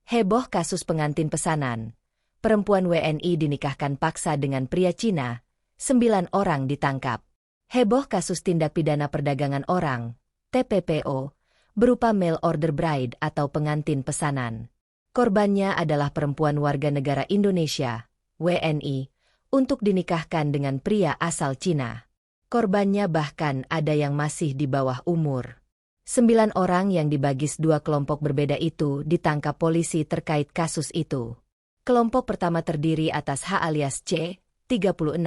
Heboh kasus pengantin pesanan. Perempuan WNI dinikahkan paksa dengan pria Cina, 9 orang ditangkap. Heboh kasus tindak pidana perdagangan orang, TPPO, berupa mail order bride atau pengantin pesanan. Korbannya adalah perempuan warga negara Indonesia, WNI, untuk dinikahkan dengan pria asal Cina. Korbannya bahkan ada yang masih di bawah umur. 9 orang yang dibagi 2 kelompok berbeda itu ditangkap polisi terkait kasus itu. Kelompok pertama terdiri atas H alias C, 36,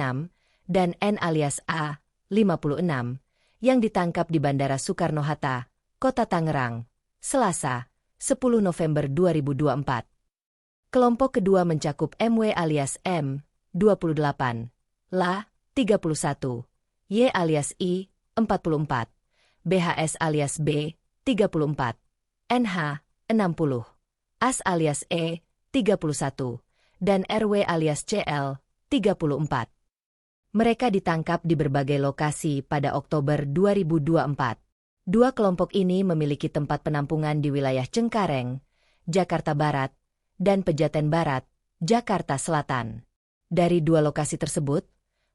dan N alias A, 56, yang ditangkap di Bandara Soekarno-Hatta, Kota Tangerang, Selasa, 10 November 2024. Kelompok kedua mencakup MW alias M, 28, LA, 31, Y alias I, 44, BHS alias B, 34, NH, 60, AS alias E, 31, dan RW alias CL, 34. Mereka ditangkap di berbagai lokasi pada Oktober 2024. 2 kelompok ini memiliki tempat penampungan di wilayah Cengkareng, Jakarta Barat, dan Pejaten Barat, Jakarta Selatan. Dari 2 lokasi tersebut,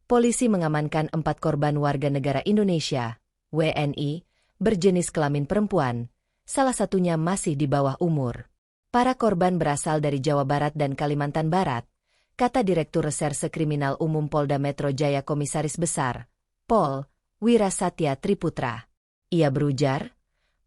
polisi mengamankan 4 korban warga negara Indonesia, WNI, berjenis kelamin perempuan, salah satunya masih di bawah umur. Para korban berasal dari Jawa Barat dan Kalimantan Barat, kata Direktur Reserse Kriminal Umum Polda Metro Jaya Komisaris Besar, Pol. Wira Satya Triputra. Ia berujar,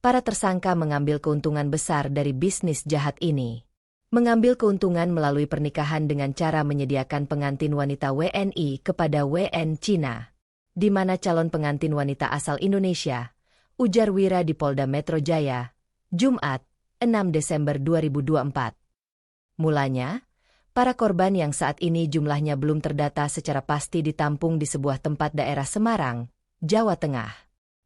para tersangka mengambil keuntungan besar dari bisnis jahat ini. Mengambil keuntungan melalui pernikahan dengan cara menyediakan pengantin wanita WNI kepada WN Cina, di mana calon pengantin wanita asal Indonesia, ujar Wira di Polda Metro Jaya, Jumat, 6 Desember 2024. Mulanya, para korban yang saat ini jumlahnya belum terdata secara pasti ditampung di sebuah tempat daerah Semarang, Jawa Tengah.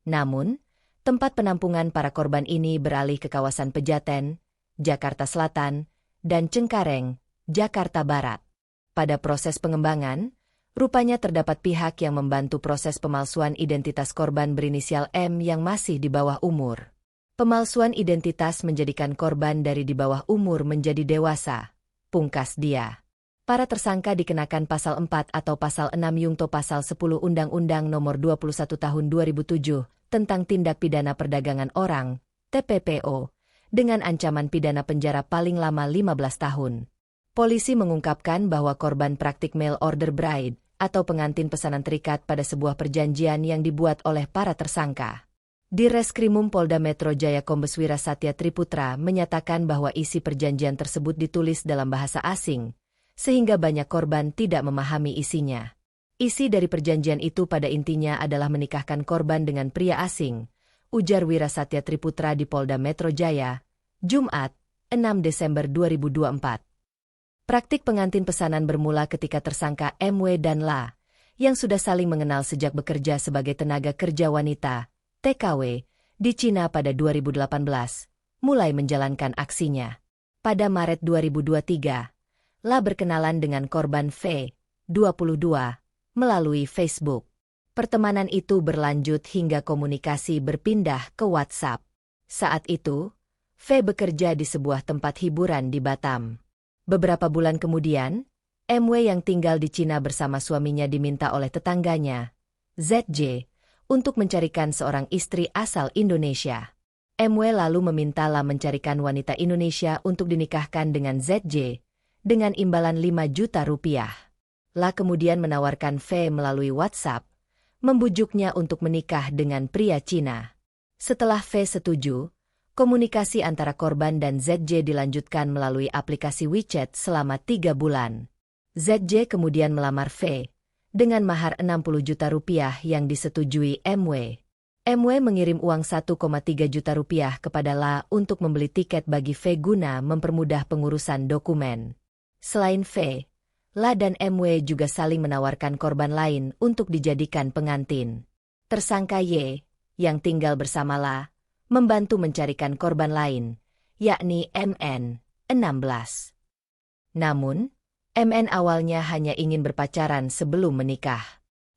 Namun, tempat penampungan para korban ini beralih ke kawasan Pejaten, Jakarta Selatan, dan Cengkareng, Jakarta Barat. Pada proses pengembangan, rupanya terdapat pihak yang membantu proses pemalsuan identitas korban berinisial M yang masih di bawah umur. Pemalsuan identitas menjadikan korban dari di bawah umur menjadi dewasa, pungkas dia. Para tersangka dikenakan pasal 4 atau pasal 6 yungto pasal 10 Undang-Undang Nomor 21 Tahun 2007 tentang tindak pidana perdagangan orang, TPPO, dengan ancaman pidana penjara paling lama 15 tahun. Polisi mengungkapkan bahwa korban praktik mail order bride atau pengantin pesanan terikat pada sebuah perjanjian yang dibuat oleh para tersangka. Di Reskrimum Polda Metro Jaya Kombes Wira Satya Triputra menyatakan bahwa isi perjanjian tersebut ditulis dalam bahasa asing, sehingga banyak korban tidak memahami isinya. Isi dari perjanjian itu pada intinya adalah menikahkan korban dengan pria asing, ujar Wira Satya Triputra di Polda Metro Jaya, Jumat, 6 Desember 2024. Praktik pengantin pesanan bermula ketika tersangka MW dan LA, yang sudah saling mengenal sejak bekerja sebagai tenaga kerja wanita, TKW, di Cina pada 2018, mulai menjalankan aksinya. Pada Maret 2023, LA berkenalan dengan korban V, 22, melalui Facebook. Pertemanan itu berlanjut hingga komunikasi berpindah ke WhatsApp. Saat itu, V bekerja di sebuah tempat hiburan di Batam. Beberapa bulan kemudian, MW yang tinggal di Cina bersama suaminya diminta oleh tetangganya, ZJ, untuk mencarikan seorang istri asal Indonesia. MW lalu meminta LA mencarikan wanita Indonesia untuk dinikahkan dengan ZJ, dengan imbalan 5 juta rupiah. LA kemudian menawarkan V melalui WhatsApp, membujuknya untuk menikah dengan pria Cina. Setelah V setuju, komunikasi antara korban dan ZJ dilanjutkan melalui aplikasi WeChat selama 3 bulan. ZJ kemudian melamar V, dengan mahar 60 juta rupiah yang disetujui MW. MW mengirim uang 1,3 juta rupiah kepada LA untuk membeli tiket bagi V guna mempermudah pengurusan dokumen. Selain V, LA dan MW juga saling menawarkan korban lain untuk dijadikan pengantin. Tersangka Y, yang tinggal bersama LA, membantu mencarikan korban lain, yakni MN, 16. Namun, MN awalnya hanya ingin berpacaran sebelum menikah.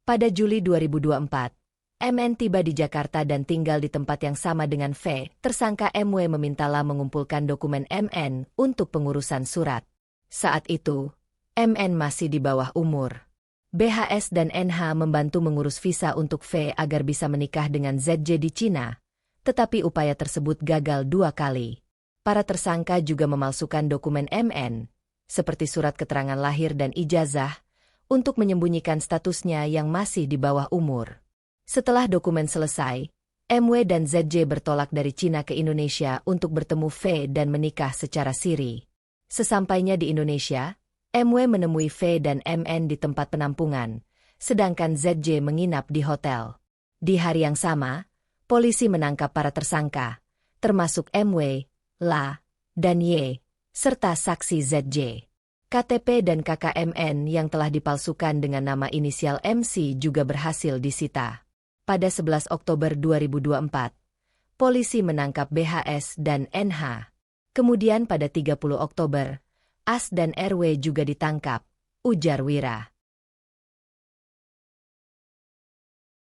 Pada Juli 2024, MN tiba di Jakarta dan tinggal di tempat yang sama dengan V. Tersangka MW meminta La mengumpulkan dokumen MN untuk pengurusan surat. Saat itu, MN masih di bawah umur. BHS dan NH membantu mengurus visa untuk V agar bisa menikah dengan ZJ di Cina, tetapi upaya tersebut gagal 2 kali. Para tersangka juga memalsukan dokumen MN, seperti surat keterangan lahir dan ijazah, untuk menyembunyikan statusnya yang masih di bawah umur. Setelah dokumen selesai, MW dan ZJ bertolak dari Cina ke Indonesia untuk bertemu V dan menikah secara siri. Sesampainya di Indonesia, MW menemui V dan MN di tempat penampungan, sedangkan ZJ menginap di hotel. Di hari yang sama, polisi menangkap para tersangka, termasuk MW, La, dan Y, serta saksi ZJ. KTP dan KKMN yang telah dipalsukan dengan nama inisial MC juga berhasil disita. Pada 11 Oktober 2024, polisi menangkap BHS dan NH. Kemudian pada 30 Oktober, AS dan RW juga ditangkap, ujar Wira.